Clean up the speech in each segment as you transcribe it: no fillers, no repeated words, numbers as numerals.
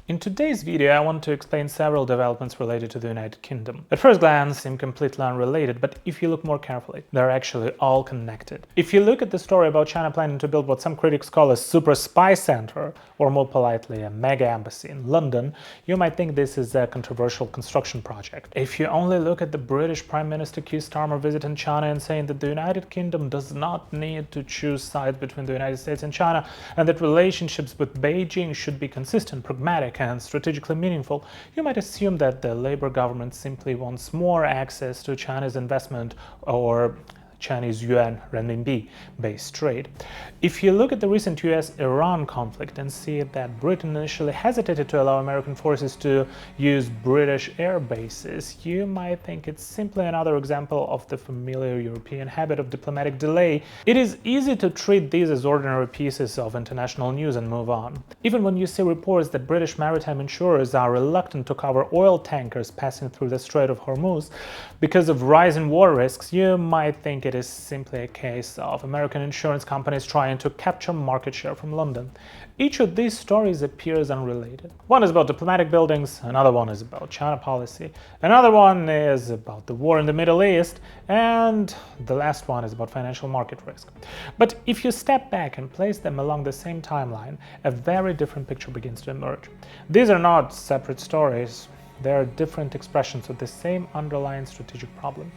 In today's video, I want to explain several developments related to the United Kingdom. At first glance, seem completely unrelated, but if you look more carefully, they're actually all connected. If you look at the story about China planning to build what some critics call a super spy center, or more politely, a mega embassy in London, you might think this is a controversial construction project. If you only look at the British Prime Minister Keir Starmer visiting China and saying that the United Kingdom does not need to choose sides between the United States and China, and that relationships with Beijing should be consistent, pragmatic, and strategically meaningful, you might assume that the Labour government simply wants more access to China's investment or Chinese yuan renminbi based trade. If you look at the recent US-Iran conflict and see that Britain initially hesitated to allow American forces to use British air bases, you might think it's simply another example of the familiar European habit of diplomatic delay. It is easy to treat these as ordinary pieces of international news and move on. Even when you see reports that British maritime insurers are reluctant to cover oil tankers passing through the Strait of Hormuz because of rising war risks, you might think it is simply a case of American insurance companies trying to capture market share from London. Each of these stories appears unrelated. One is about diplomatic buildings, another one is about China policy, another one is about the war in the Middle East, and the last one is about financial market risk. But if you step back and place them along the same timeline, a very different picture begins to emerge. These are not separate stories, they are different expressions of the same underlying strategic problem.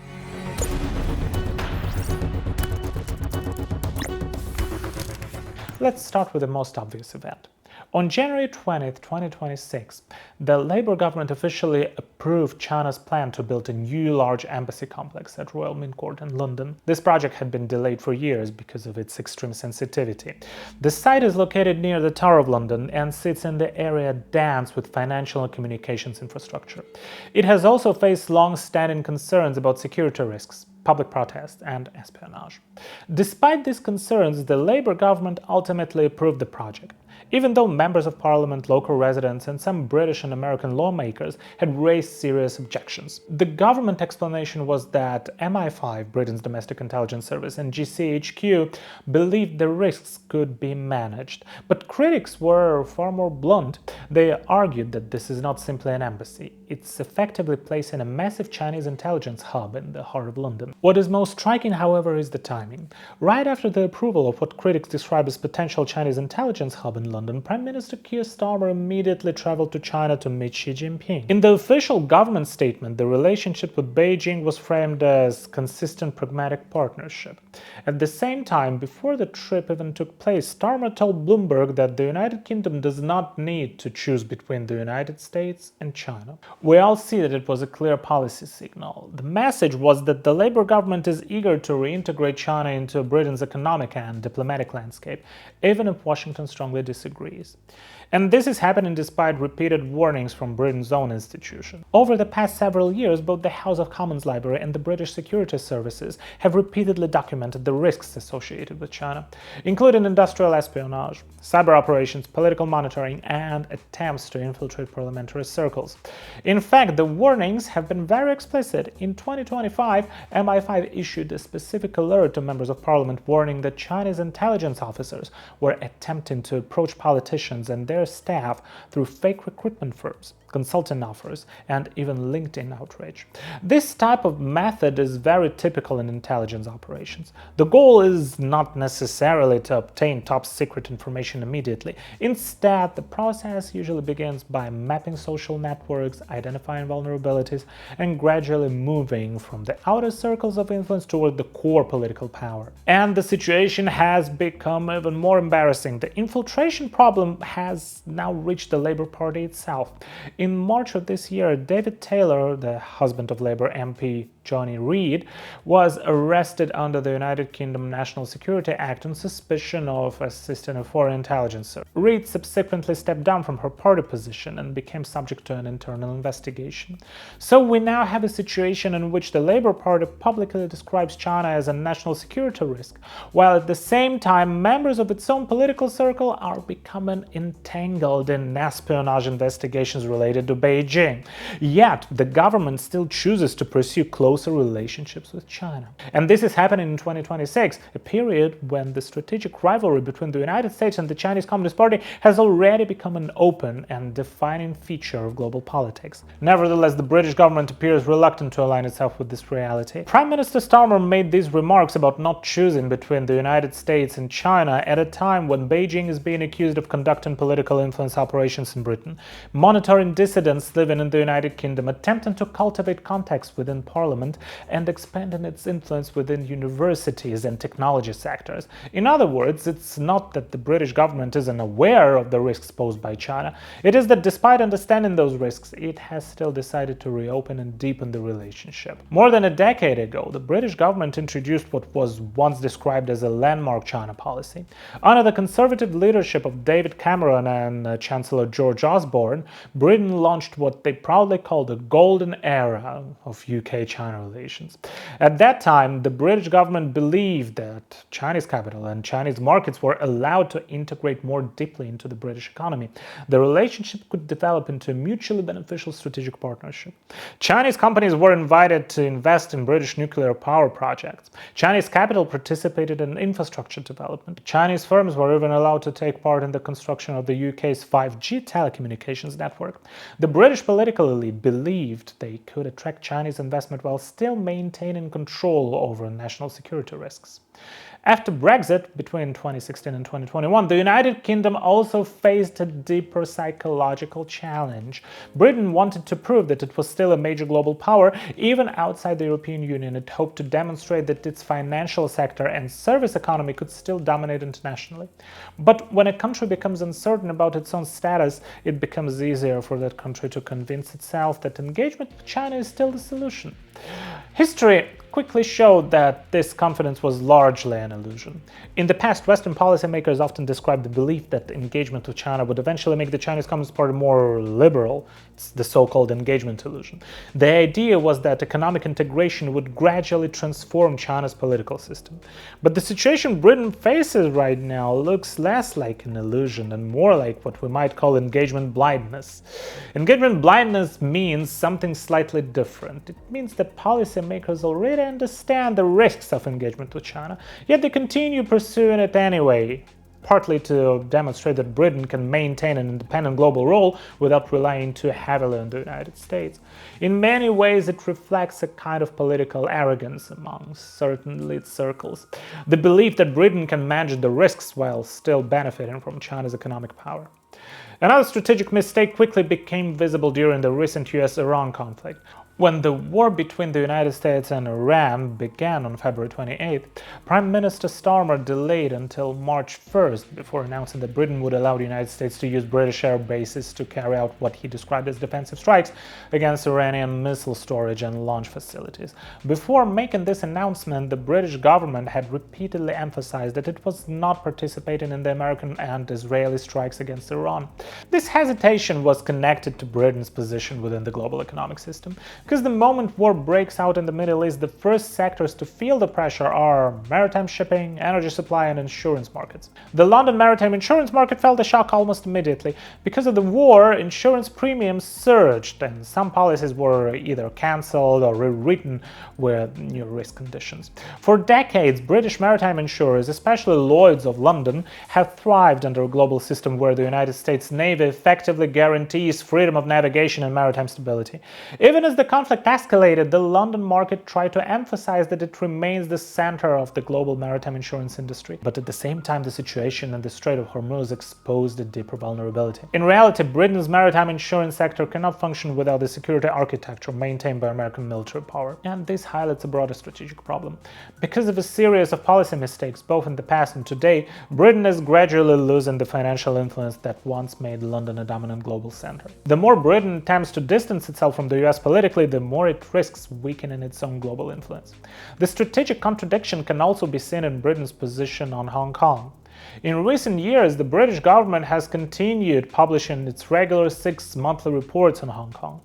Let's start with the most obvious event. On January 20, 2026, the Labour government officially approved China's plan to build a new large embassy complex at Royal Mint Court in London. This project had been delayed for years because of its extreme sensitivity. The site is located near the Tower of London and sits in the area dense with financial and communications infrastructure. It has also faced long-standing concerns about security risks, public protest, and espionage. Despite these concerns, the Labour government ultimately approved the project, even though members of parliament, local residents, and some British and American lawmakers had raised serious objections. The government explanation was that MI5, Britain's domestic intelligence service, and GCHQ believed the risks could be managed. But critics were far more blunt. They argued that this is not simply an embassy. It's effectively placing a massive Chinese intelligence hub in the heart of London. What is most striking, however, is the timing. Right after the approval of what critics describe as potential Chinese intelligence hub in London, Prime Minister Keir Starmer immediately traveled to China to meet Xi Jinping. In the official government statement, the relationship with Beijing was framed as consistent pragmatic partnership. At the same time, before the trip even took place, Starmer told Bloomberg that the United Kingdom does not need to choose between the United States and China. We all see that it was a clear policy signal. The message was that the Labour government is eager to reintegrate China into Britain's economic and diplomatic landscape, even if Washington strongly disagrees. And this is happening despite repeated warnings from Britain's own institution. Over the past several years, both the House of Commons Library and the British Security Services have repeatedly documented the risks associated with China, including industrial espionage, cyber operations, political monitoring, and attempts to infiltrate parliamentary circles. In fact, the warnings have been very explicit. In 2025, MI5 issued a specific alert to members of parliament warning that Chinese intelligence officers were attempting to approach politicians and their staff through fake recruitment firms, consulting offers, and even LinkedIn outreach. This type of method is very typical in intelligence operations. The goal is not necessarily to obtain top-secret information immediately. Instead, the process usually begins by mapping social networks, identifying vulnerabilities, and gradually moving from the outer circles of influence toward the core political power. And the situation has become even more embarrassing. The infiltration problem has now reached the Labour Party itself. In March of this year, David Taylor, the husband of Labour MP Johnny Reid, was arrested under the United Kingdom National Security Act on suspicion of assisting a foreign intelligence service. Reid subsequently stepped down from her party position and became subject to an internal investigation. So we now have a situation in which the Labour Party publicly describes China as a national security risk, while at the same time members of its own political circle are becoming intense entangled in espionage investigations related to Beijing. Yet, the government still chooses to pursue closer relationships with China. And this is happening in 2026, a period when the strategic rivalry between the United States and the Chinese Communist Party has already become an open and defining feature of global politics. Nevertheless, the British government appears reluctant to align itself with this reality. Prime Minister Starmer made these remarks about not choosing between the United States and China at a time when Beijing is being accused of conducting political influence operations in Britain, monitoring dissidents living in the United Kingdom, attempting to cultivate contacts within Parliament, and expanding its influence within universities and technology sectors. In other words, it's not that the British government isn't aware of the risks posed by China, it is that despite understanding those risks, it has still decided to reopen and deepen the relationship. More than a decade ago, the British government introduced what was once described as a landmark China policy. Under the conservative leadership of David Cameron and Chancellor George Osborne, Britain launched what they proudly called the golden era of UK-China relations. At that time, the British government believed that Chinese capital and Chinese markets were allowed to integrate more deeply into the British economy. The relationship could develop into a mutually beneficial strategic partnership. Chinese companies were invited to invest in British nuclear power projects. Chinese capital participated in infrastructure development. Chinese firms were even allowed to take part in the construction of the UK's 5G telecommunications network. The British political elite believed they could attract Chinese investment while still maintaining control over national security risks. After Brexit, between 2016 and 2021, the United Kingdom also faced a deeper psychological challenge. Britain wanted to prove that it was still a major global power. Even outside the European Union, it hoped to demonstrate that its financial sector and service economy could still dominate internationally. But when a country becomes uncertain about its own status, it becomes easier for that country to convince itself that engagement with China is still the solution. History quickly showed that this confidence was largely an illusion. In the past, Western policymakers often described the belief that engagement with China would eventually make the Chinese Communist Party more liberal. It's the so-called engagement illusion. The idea was that economic integration would gradually transform China's political system. But the situation Britain faces right now looks less like an illusion and more like what we might call engagement blindness. Engagement blindness means something slightly different. It means that policymakers already understand the risks of engagement with China, yet they continue pursuing it anyway, partly to demonstrate that Britain can maintain an independent global role without relying too heavily on the United States. In many ways, it reflects a kind of political arrogance among certain elite circles, the belief that Britain can manage the risks while still benefiting from China's economic power. Another strategic mistake quickly became visible during the recent US-Iran conflict. When the war between the United States and Iran began on February 28th, Prime Minister Starmer delayed until March 1st before announcing that Britain would allow the United States to use British air bases to carry out what he described as defensive strikes against Iranian missile storage and launch facilities. Before making this announcement, the British government had repeatedly emphasized that it was not participating in the American and Israeli strikes against Iran. This hesitation was connected to Britain's position within the global economic system. Because the moment war breaks out in the Middle East, the first sectors to feel the pressure are maritime shipping, energy supply, and insurance markets. The London maritime insurance market felt the shock almost immediately. Because of the war, insurance premiums surged, and some policies were either cancelled or rewritten with new risk conditions. For decades, British maritime insurers, especially Lloyd's of London, have thrived under a global system where the United States Navy effectively guarantees freedom of navigation and maritime stability. Even as the conflict escalated, the London market tried to emphasize that it remains the center of the global maritime insurance industry. But at the same time, the situation in the Strait of Hormuz exposed a deeper vulnerability. In reality, Britain's maritime insurance sector cannot function without the security architecture maintained by American military power. And this highlights a broader strategic problem. Because of a series of policy mistakes, both in the past and today, Britain is gradually losing the financial influence that once made London a dominant global center. The more Britain attempts to distance itself from the US politically, the more it risks weakening its own global influence. The strategic contradiction can also be seen in Britain's position on Hong Kong. In recent years, the British government has continued publishing its regular 6 monthly reports on Hong Kong.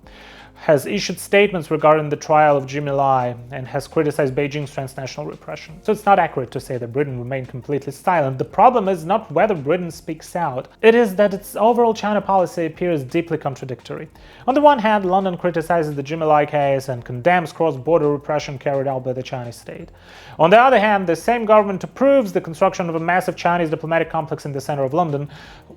has issued statements regarding the trial of Jimmy Lai and has criticized Beijing's transnational repression. So it's not accurate to say that Britain remained completely silent. The problem is not whether Britain speaks out, it is that its overall China policy appears deeply contradictory. On the one hand, London criticizes the Jimmy Lai case and condemns cross-border repression carried out by the Chinese state. On the other hand, the same government approves the construction of a massive Chinese diplomatic complex in the center of London,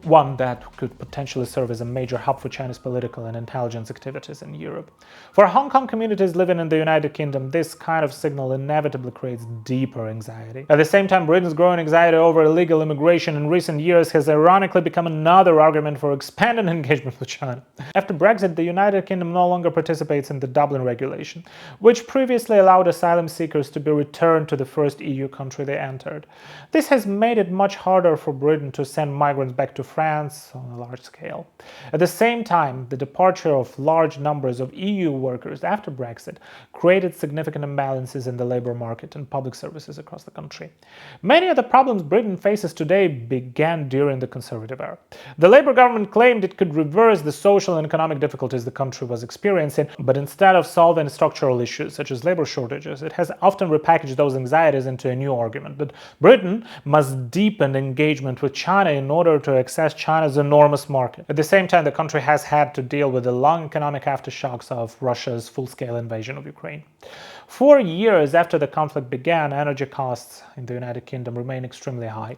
one that could potentially serve as a major hub for Chinese political and intelligence activities in Europe. For Hong Kong communities living in the United Kingdom, this kind of signal inevitably creates deeper anxiety. At the same time, Britain's growing anxiety over illegal immigration in recent years has ironically become another argument for expanded engagement with China. After Brexit, the United Kingdom no longer participates in the Dublin regulation, which previously allowed asylum seekers to be returned to the first EU country they entered. This has made it much harder for Britain to send migrants back to France on a large scale. At the same time, the departure of large numbers of EU workers after Brexit created significant imbalances in the labor market and public services across the country. Many of the problems Britain faces today began during the Conservative era. The Labour government claimed it could reverse the social and economic difficulties the country was experiencing, but instead of solving structural issues such as labor shortages, it has often repackaged those anxieties into a new argument that Britain must deepen engagement with China in order to access China's enormous market. At the same time, the country has had to deal with the long economic aftershocks of Russia's full-scale invasion of Ukraine. 4 years after the conflict began, energy costs in the United Kingdom remain extremely high.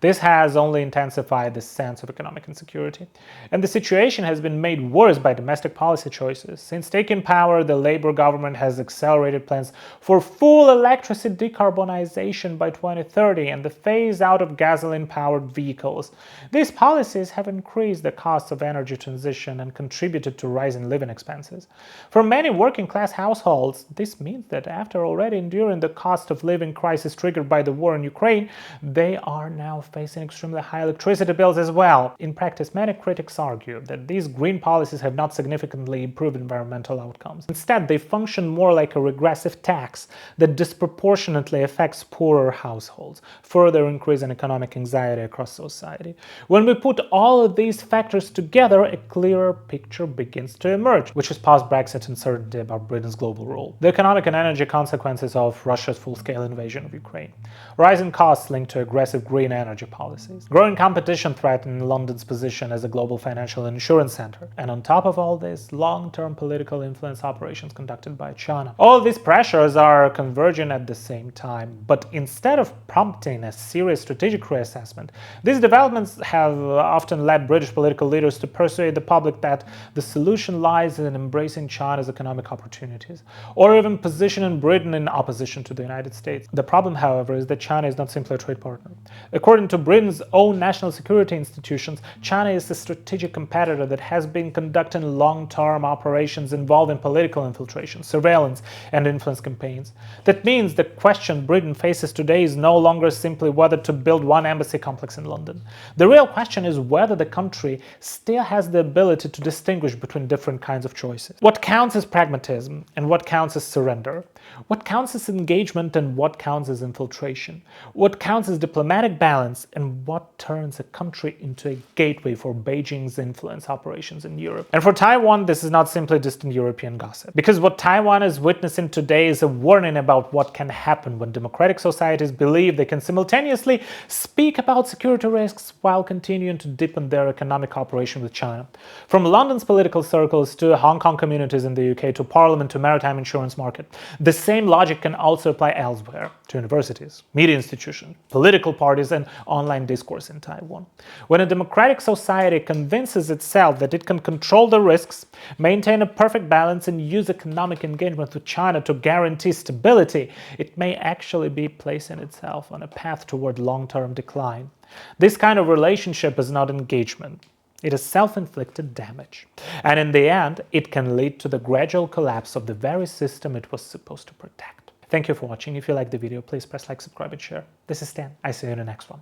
This has only intensified the sense of economic insecurity. And the situation has been made worse by domestic policy choices. Since taking power, the Labour government has accelerated plans for full electricity decarbonization by 2030 and the phase out of gasoline-powered vehicles. These policies have increased the costs of energy transition and contributed to rising living expenses. For many working-class households, this means that after already enduring the cost of living crisis triggered by the war in Ukraine, they are now facing extremely high electricity bills as well. In practice, many critics argue that these green policies have not significantly improved environmental outcomes. Instead, they function more like a regressive tax that disproportionately affects poorer households, further increasing economic anxiety across society. When we put all of these factors together, a clearer picture begins to emerge, which is post-Brexit uncertainty about Britain's global role, the economic and energy consequences of Russia's full-scale invasion of Ukraine, rising costs linked to aggressive green energy policies, growing competition threatening London's position as a global financial and insurance center, and on top of all this, long-term political influence operations conducted by China. All these pressures are converging at the same time, but instead of prompting a serious strategic reassessment, these developments have often led British political leaders to persuade the public that the solution lies in embracing China's economic opportunities, or even positioning Britain in opposition to the United States. The problem, however, is that China is not simply a trade partner. According to Britain's own national security institutions, China is a strategic competitor that has been conducting long-term operations involving political infiltration, surveillance, and influence campaigns. That means the question Britain faces today is no longer simply whether to build one embassy complex in London. The real question is whether the country still has the ability to distinguish between different kinds of choices. What counts as pragmatism and what counts as surrender? What counts as engagement and what counts as infiltration? What counts as diplomatic balance and what turns a country into a gateway for Beijing's influence operations in Europe? And for Taiwan, this is not simply distant European gossip, because what Taiwan is witnessing today is a warning about what can happen when democratic societies believe they can simultaneously speak about security risks while continuing to deepen their economic cooperation with China. From London's political circles to Hong Kong communities in the UK to Parliament to maritime insurance market, the same logic can also apply elsewhere, to universities, media institutions, political parties, and online discourse in Taiwan. When a democratic society convinces itself that it can control the risks, maintain a perfect balance, and use economic engagement with China to guarantee stability, it may actually be placing itself on a path toward long-term decline. This kind of relationship is not engagement. It is self-inflicted damage. And in the end, it can lead to the gradual collapse of the very system it was supposed to protect. Thank you for watching. If you liked the video, please press like, subscribe, and share. This is Stan. I see you in the next one.